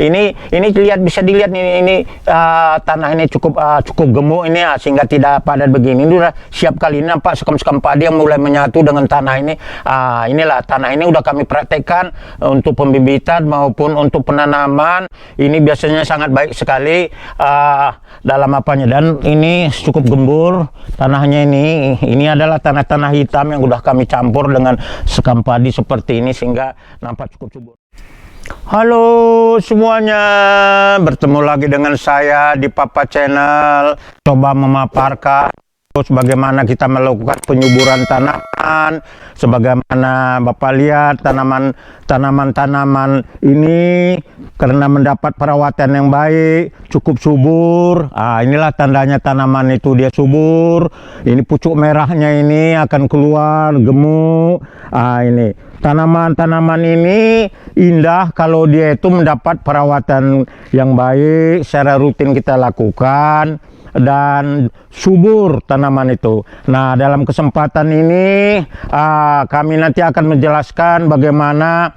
Ini bisa dilihat ini tanah ini cukup gemuk ini ya, sehingga tidak padat begini. Ini udah siap kali ini, nampak sekam-sekam padi yang mulai menyatu dengan tanah ini. Inilah tanah ini udah kami praktekkan untuk pembibitan maupun untuk penanaman. Ini biasanya sangat baik sekali dalam apanya, dan ini cukup gembur tanahnya. Ini adalah tanah-tanah hitam yang udah kami campur dengan sekam padi seperti ini sehingga nampak cukup subur. Halo semuanya, bertemu lagi dengan saya di Papa Channel. Coba memaparkan bagaimana kita melakukan penyuburan tanaman. Sebagaimana Bapak lihat, tanaman-tanaman ini karena mendapat perawatan yang baik, cukup subur. Inilah tandanya tanaman itu dia subur. Ini pucuk merahnya ini akan keluar gemuk. Ini tanaman-tanaman ini indah kalau dia itu mendapat perawatan yang baik, secara rutin kita lakukan, dan subur tanaman itu. Nah, dalam kesempatan ini kami nanti akan menjelaskan bagaimana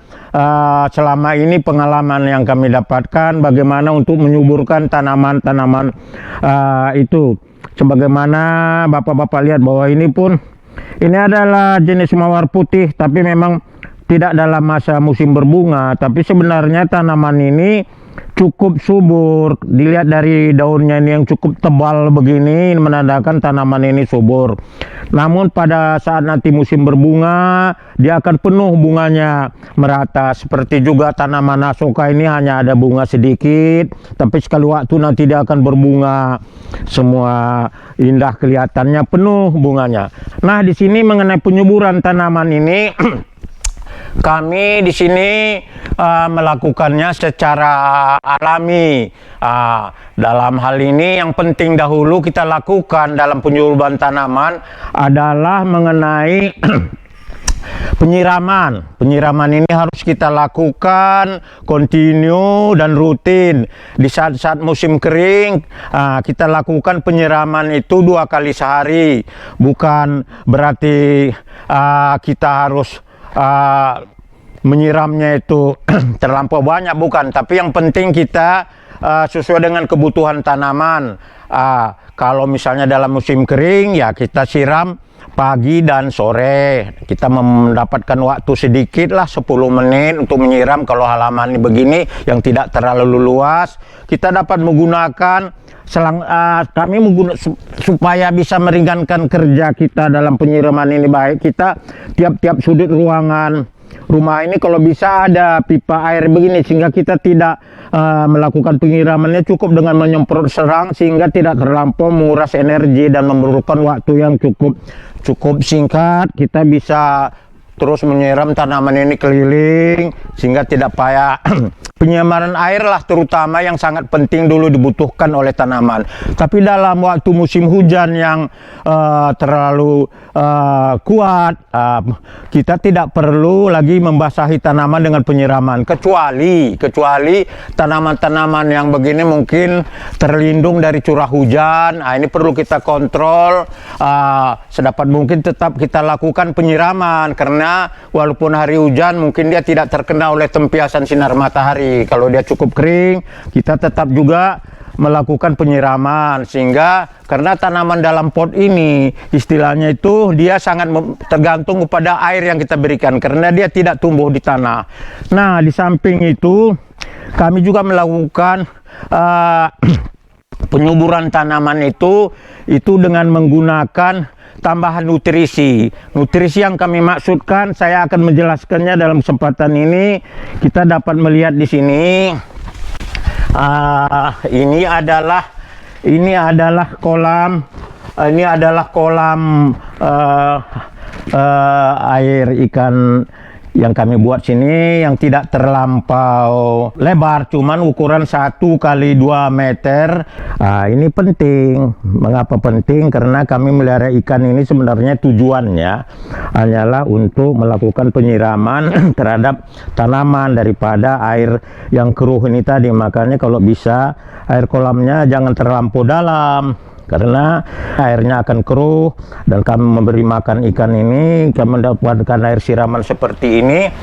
selama ini pengalaman yang kami dapatkan, bagaimana untuk menyuburkan tanaman-tanaman itu. Sebagaimana Bapak-bapak lihat bahwa ini adalah jenis mawar putih, tapi memang tidak dalam masa musim berbunga, tapi sebenarnya tanaman ini cukup subur. Dilihat dari daunnya ini yang cukup tebal begini, menandakan tanaman ini subur. Namun pada saat nanti musim berbunga, dia akan penuh bunganya merata. Seperti juga tanaman asoka ini hanya ada bunga sedikit, tapi sekali waktu nanti dia akan berbunga semua, indah kelihatannya, penuh bunganya. Nah, di sini mengenai penyuburan tanaman ini kami di sini melakukannya secara alami. Dalam hal ini yang penting dahulu kita lakukan dalam penyuburan tanaman adalah mengenai penyiraman. Penyiraman ini harus kita lakukan kontinu dan rutin. Di saat-saat musim kering, kita lakukan penyiraman itu 2 kali sehari. Bukan berarti kita harus menyiramnya itu terlampau banyak, bukan. Tapi yang penting kita sesuai dengan kebutuhan tanaman. Kalau misalnya dalam musim kering, ya kita siram pagi dan sore. Kita mendapatkan waktu sedikit lah, 10 menit untuk menyiram. Kalau halaman ini begini yang tidak terlalu luas, kita dapat menggunakan selang kami supaya bisa meringankan kerja kita dalam penyiraman ini baik. Kita tiap-tiap sudut ruangan rumah ini kalau bisa ada pipa air begini, sehingga kita tidak melakukan penyiramannya cukup dengan menyemprot serang, sehingga tidak terlampau menguras energi dan memerlukan waktu yang cukup singkat. Kita bisa terus menyiram tanaman ini keliling sehingga tidak payah. Penyiraman air lah terutama yang sangat penting dulu dibutuhkan oleh tanaman. Tapi dalam waktu musim hujan yang terlalu kuat, kita tidak perlu lagi membasahi tanaman dengan penyiraman, kecuali tanaman-tanaman yang begini mungkin terlindung dari curah hujan. Ini perlu kita kontrol, sedapat mungkin tetap kita lakukan penyiraman, karena walaupun hari hujan mungkin dia tidak terkena oleh tempiasan sinar matahari. Kalau dia cukup kering, kita tetap juga melakukan penyiraman. Sehingga karena tanaman dalam pot ini istilahnya itu dia sangat tergantung kepada air yang kita berikan, karena dia tidak tumbuh di tanah. Nah, di samping itu kami juga melakukan penyuburan tanaman itu dengan menggunakan tambahan nutrisi. Nutrisi yang kami maksudkan, saya akan menjelaskannya dalam kesempatan ini. Kita dapat melihat di sini. Ini adalah kolam air ikan yang kami buat sini, yang tidak terlampau lebar, cuman ukuran 1 kali 2 meter. Ini penting. Mengapa penting? Karena kami melihara ikan ini sebenarnya tujuannya hanyalah untuk melakukan penyiraman terhadap tanaman daripada air yang keruh ini tadi. Makanya kalau bisa air kolamnya jangan terlampau dalam, karena airnya akan keruh dan kami memberi makan ikan ini, kami mendapatkan air siraman seperti ini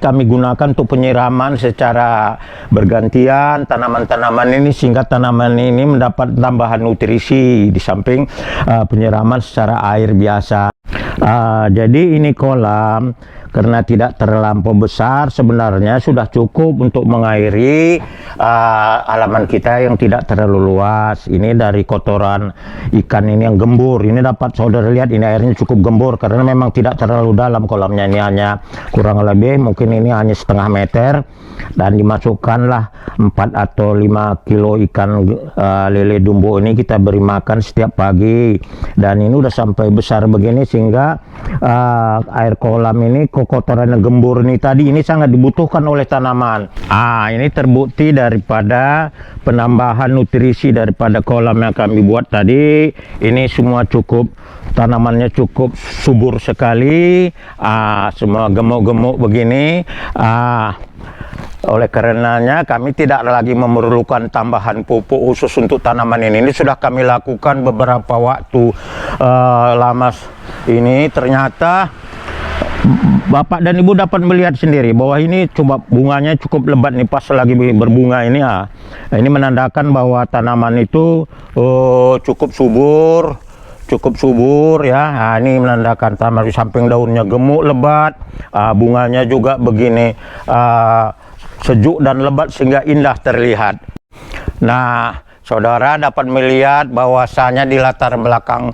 kami gunakan untuk penyiraman secara bergantian tanaman-tanaman ini, sehingga tanaman ini mendapat tambahan nutrisi di samping penyiraman secara air biasa. Jadi ini kolam karena tidak terlampau besar, sebenarnya sudah cukup untuk mengairi halaman kita yang tidak terlalu luas. Ini dari kotoran ikan ini yang gembur. Ini dapat saudara lihat, ini airnya cukup gembur karena memang tidak terlalu dalam kolamnya. Ini hanya kurang lebih mungkin ini hanya setengah meter, dan dimasukkanlah 4 atau 5 kilo ikan lele dumbo ini kita beri makan setiap pagi, dan ini udah sampai besar begini sehingga air kolam ini, kotoran yang gembur ini tadi, ini sangat dibutuhkan oleh tanaman. Ini terbukti daripada penambahan nutrisi daripada kolam yang kami buat tadi. Ini semua cukup, tanamannya cukup subur sekali, semua gemuk-gemuk begini. Oleh karenanya kami tidak lagi memerlukan tambahan pupuk khusus untuk tanaman ini. Ini sudah kami lakukan beberapa waktu lama ini. Ternyata Bapak dan Ibu dapat melihat sendiri bahwa ini coba bunganya cukup lebat nih, pas lagi berbunga ini. Ini menandakan bahwa tanaman itu cukup subur ya. Ini menandakan tanaman di samping daunnya gemuk lebat, bunganya juga begini sejuk dan lebat sehingga indah terlihat. Nah, saudara dapat melihat bahwasanya di latar belakang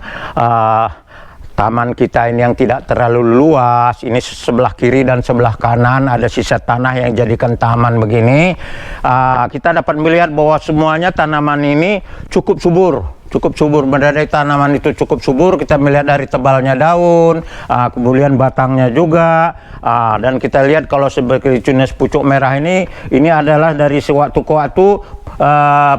taman kita ini yang tidak terlalu luas, ini sebelah kiri dan sebelah kanan ada sisa tanah yang jadikan taman begini. Kita dapat melihat bahwa semuanya tanaman ini cukup subur. Dari tanaman itu cukup subur. Kita melihat dari tebalnya daun, kemudian batangnya juga, dan kita lihat kalau sebagai jenis pucuk merah ini adalah dari sewaktu ke waktu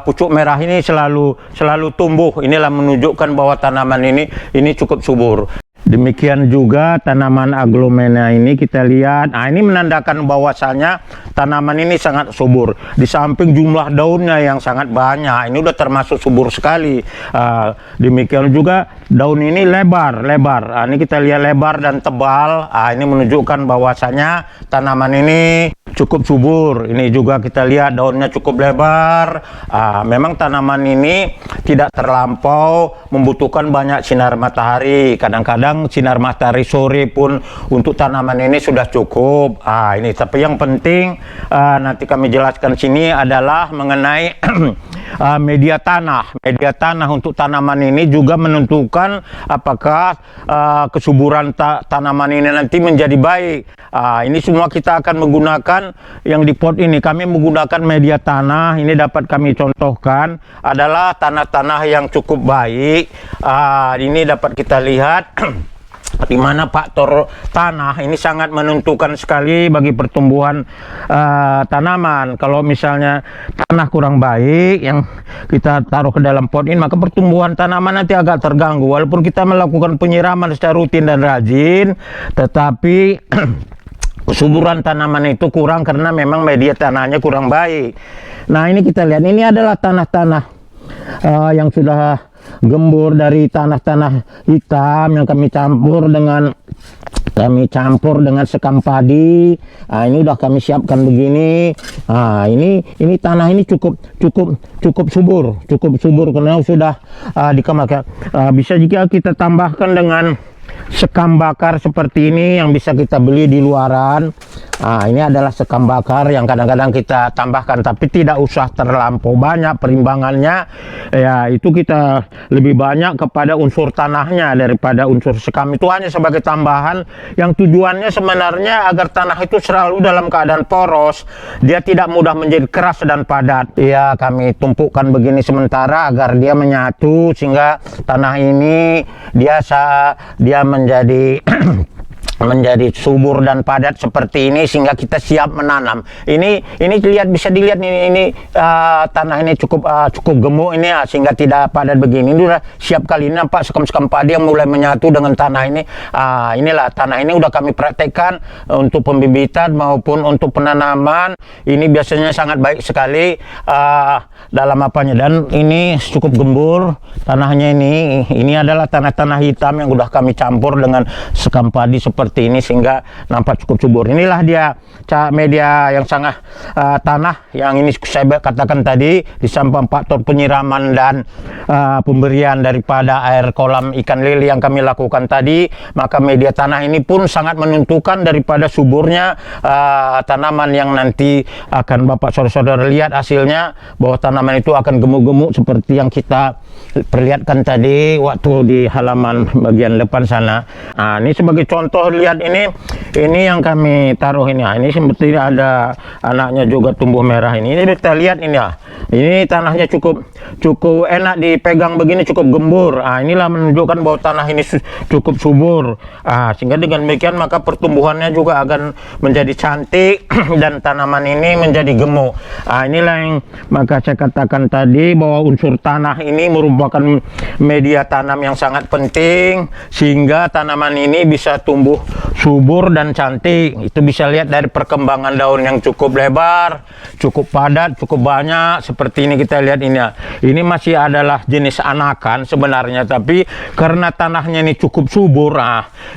pucuk merah ini selalu tumbuh. Inilah menunjukkan bahwa tanaman ini cukup subur. Demikian juga tanaman aglomena ini kita lihat. Ini menandakan bahwasanya tanaman ini sangat subur. Di samping jumlah daunnya yang sangat banyak, ini udah termasuk subur sekali. Demikian juga daun ini lebar. Ini kita lihat lebar dan tebal. Ini menunjukkan bahwasanya tanaman ini cukup subur. Ini juga kita lihat daunnya cukup lebar. Memang tanaman ini tidak terlampau membutuhkan banyak sinar matahari. Kadang-kadang sinar matahari sore pun untuk tanaman ini sudah cukup. Ini tapi yang penting nanti kami jelaskan sini adalah mengenai media tanah. Media tanah untuk tanaman ini juga menentukan apakah kesuburan tanaman ini nanti menjadi baik. Ini semua kita akan menggunakan yang di pot ini. Kami menggunakan media tanah. Ini dapat kami contohkan adalah tanah-tanah yang cukup baik. Ini dapat kita lihat di mana faktor tanah ini sangat menentukan sekali bagi pertumbuhan tanaman. Kalau misalnya tanah kurang baik yang kita taruh ke dalam pot ini, maka pertumbuhan tanaman nanti agak terganggu. Walaupun kita melakukan penyiraman secara rutin dan rajin, tetapi kesuburan tanaman itu kurang karena memang media tanahnya kurang baik. Nah, ini kita lihat, ini adalah tanah-tanah yang sudah gembur dari tanah-tanah hitam yang kami campur dengan sekam padi. Ini udah kami siapkan begini. Ini tanah ini cukup subur karena sudah dikemarkan. Bisa jika kita tambahkan dengan sekam bakar seperti ini yang bisa kita beli di luaran. Ini adalah sekam bakar yang kadang-kadang kita tambahkan, tapi tidak usah terlampau banyak perimbangannya. Ya, itu kita lebih banyak kepada unsur tanahnya daripada unsur sekam. Itu hanya sebagai tambahan yang tujuannya sebenarnya agar tanah itu selalu dalam keadaan poros. Dia tidak mudah menjadi keras dan padat. Ya, kami tumpukkan begini sementara agar dia menyatu sehingga tanah ini dia menjadi menjadi subur dan padat seperti ini sehingga kita siap menanam. Ini bisa dilihat ini tanah ini cukup gemuk ini sehingga tidak padat begini. Ini udah siap kali ini, nampak sekam-sekam padi yang mulai menyatu dengan tanah ini. Inilah tanah ini udah kami praktekkan untuk pembibitan maupun untuk penanaman. Ini biasanya sangat baik sekali dalam apanya, dan ini cukup gembur tanahnya. Ini adalah tanah-tanah hitam yang udah kami campur dengan sekam padi seperti ini sehingga nampak cukup subur. Inilah dia media yang sangat tanah yang ini saya katakan tadi, di samping faktor penyiraman dan pemberian daripada air kolam ikan lele yang kami lakukan tadi, maka media tanah ini pun sangat menentukan daripada suburnya tanaman yang nanti akan Bapak saudara-saudara lihat hasilnya, bahwa tanaman itu akan gemuk-gemuk seperti yang kita perlihatkan tadi waktu di halaman bagian depan sana. Ini sebagai contoh, lihat ini yang kami taruh ini. Ini seperti ada anaknya juga tumbuh merah ini. Ini kita lihat ini ya. Ini tanahnya cukup enak dipegang begini, cukup gembur. Inilah menunjukkan bahwa tanah ini cukup subur. Sehingga dengan demikian maka pertumbuhannya juga akan menjadi cantik dan tanaman ini menjadi gemuk. Inilah yang maka saya katakan tadi bahwa unsur tanah ini merupakan media tanam yang sangat penting sehingga tanaman ini bisa tumbuh subur dan cantik. Itu bisa lihat dari perkembangan daun yang cukup lebar, cukup padat, cukup banyak. Seperti ini kita lihat ini ya. Ini masih adalah jenis anakan sebenarnya, tapi karena tanahnya ini cukup subur,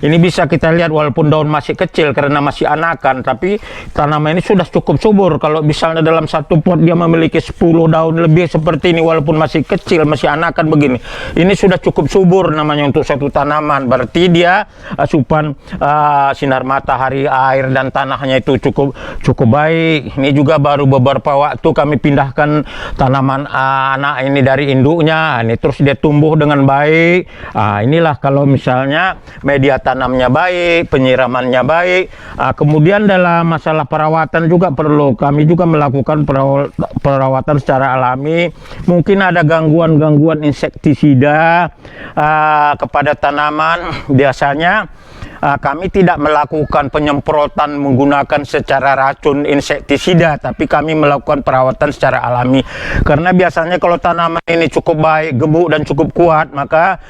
ini bisa kita lihat walaupun daun masih kecil karena masih anakan, tapi tanaman ini sudah cukup subur. Kalau misalnya dalam satu pot dia memiliki 10 daun lebih seperti ini walaupun masih kecil, masih anakan begini, ini sudah cukup subur namanya untuk satu tanaman. Berarti dia asupan sinar matahari, air dan tanahnya itu cukup baik. Ini juga baru beberapa waktu kami pindahkan tanaman anak ini dari induknya, ini terus dia tumbuh dengan baik. Inilah kalau misalnya media tanamnya baik, penyiramannya baik. Kemudian dalam masalah perawatan juga perlu kami juga melakukan perawatan secara alami. Mungkin ada gangguan insektisida kepada tanaman. Biasanya kami tidak melakukan penyemprotan menggunakan secara racun insektisida, tapi kami melakukan perawatan secara alami. Karena biasanya kalau tanaman ini cukup baik, gemuk dan cukup kuat, maka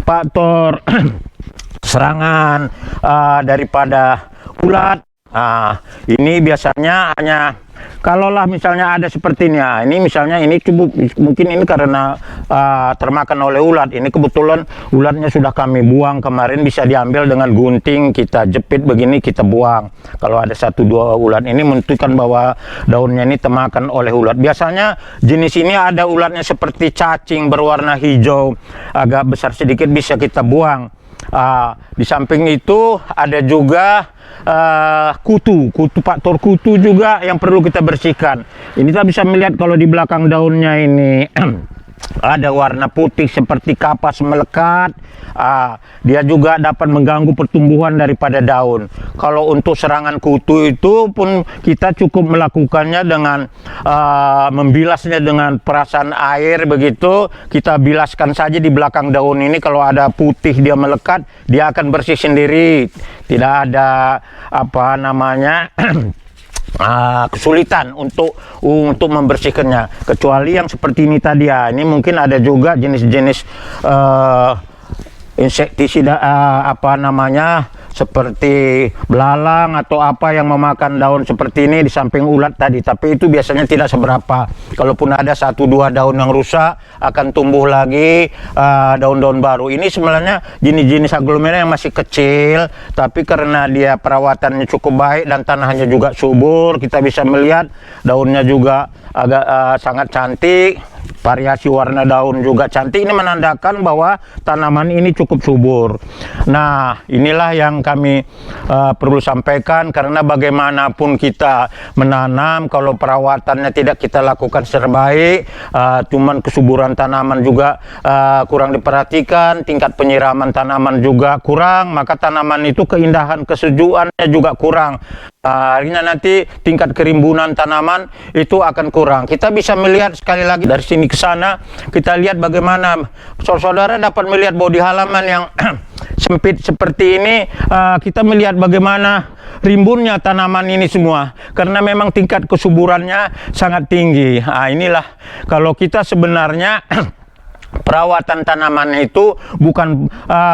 faktor serangan daripada ulat ini biasanya hanya kalaulah misalnya ada seperti ini. Ini misalnya ini cukup, mungkin ini karena termakan oleh ulat. Ini kebetulan ulatnya sudah kami buang kemarin, bisa diambil dengan gunting, kita jepit begini, kita buang. Kalau ada 1-2 ulat ini menunjukkan bahwa daunnya ini termakan oleh ulat. Biasanya jenis ini ada ulatnya seperti cacing berwarna hijau, agak besar sedikit, bisa kita buang. Di samping itu ada juga faktor kutu juga yang perlu kita bersihkan. Ini kita bisa melihat kalau di belakang daunnya ini ada warna putih seperti kapas melekat. Dia juga dapat mengganggu pertumbuhan daripada daun. Kalau untuk serangan kutu itu pun kita cukup melakukannya dengan membilasnya dengan perasan air begitu. Kita bilaskan saja di belakang daun ini, kalau ada putih dia melekat, dia akan bersih sendiri. Tidak ada apa namanya kesulitan untuk membersihkannya, kecuali yang seperti ini tadi ya. Ini mungkin ada juga jenis-jenis insektisida apa namanya, seperti belalang atau apa yang memakan daun seperti ini di samping ulat tadi. Tapi itu biasanya tidak seberapa. Kalaupun ada 1-2 daun yang rusak, akan tumbuh lagi daun-daun baru. Ini sebenarnya jenis-jenis aglomera yang masih kecil, tapi karena dia perawatannya cukup baik dan tanahnya juga subur, kita bisa melihat daunnya juga agak sangat cantik. Variasi warna daun juga cantik. Ini menandakan bahwa tanaman ini cukup subur. Nah, inilah yang kami perlu sampaikan, karena bagaimanapun kita menanam, kalau perawatannya tidak kita lakukan secara baik, cuman kesuburan tanaman juga kurang diperhatikan, tingkat penyiraman tanaman juga kurang, maka tanaman itu keindahan kesejukannya juga kurang. Akhirnya nanti tingkat kerimbunan tanaman itu akan kurang. Kita bisa melihat sekali lagi dari sini ke sana, kita lihat bagaimana saudara dapat melihat bahwa di halaman yang sempit seperti ini, kita melihat bagaimana rimbunnya tanaman ini semua, karena memang tingkat kesuburannya sangat tinggi. Inilah kalau kita sebenarnya perawatan tanaman itu bukan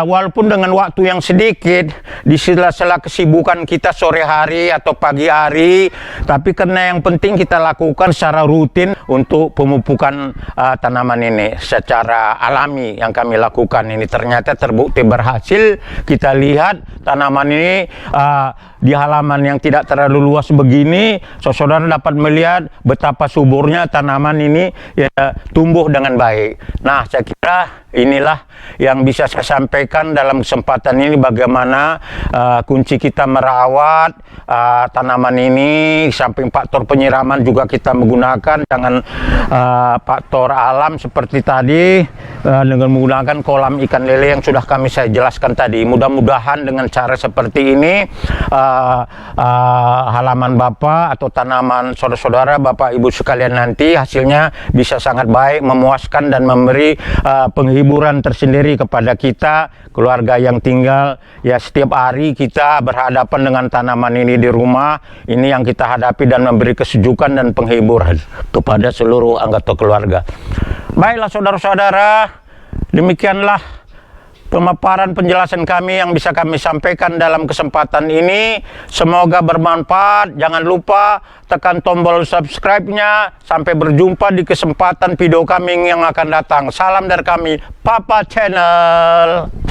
walaupun dengan waktu yang sedikit di sela-sela kesibukan kita sore hari atau pagi hari, tapi karena yang penting kita lakukan secara rutin untuk pemupukan tanaman ini secara alami yang kami lakukan ini ternyata terbukti berhasil. Kita lihat tanaman ini di halaman yang tidak terlalu luas begini, saudara dapat melihat betapa suburnya tanaman ini ya, tumbuh dengan baik. Nah, saya kira inilah yang bisa saya sampaikan dalam kesempatan ini, bagaimana kunci kita merawat tanaman ini. Samping faktor penyiraman juga kita menggunakan dengan faktor alam seperti tadi, dengan menggunakan kolam ikan lele yang sudah saya jelaskan tadi. Mudah-mudahan dengan cara seperti ini halaman Bapak atau tanaman saudara-saudara, Bapak Ibu sekalian nanti hasilnya bisa sangat baik, memuaskan dan memberi penghiburan tersendiri kepada kita, keluarga yang tinggal ya setiap hari kita berhadapan dengan tanaman ini di rumah. Ini yang kita hadapi dan memberi kesejukan dan penghiburan kepada seluruh anggota keluarga. Baiklah saudara-saudara, demikianlah pemaparan penjelasan kami yang bisa kami sampaikan dalam kesempatan ini. Semoga bermanfaat. Jangan lupa tekan tombol subscribe-nya. Sampai berjumpa di kesempatan video kami yang akan datang. Salam dari kami, Papa Channel.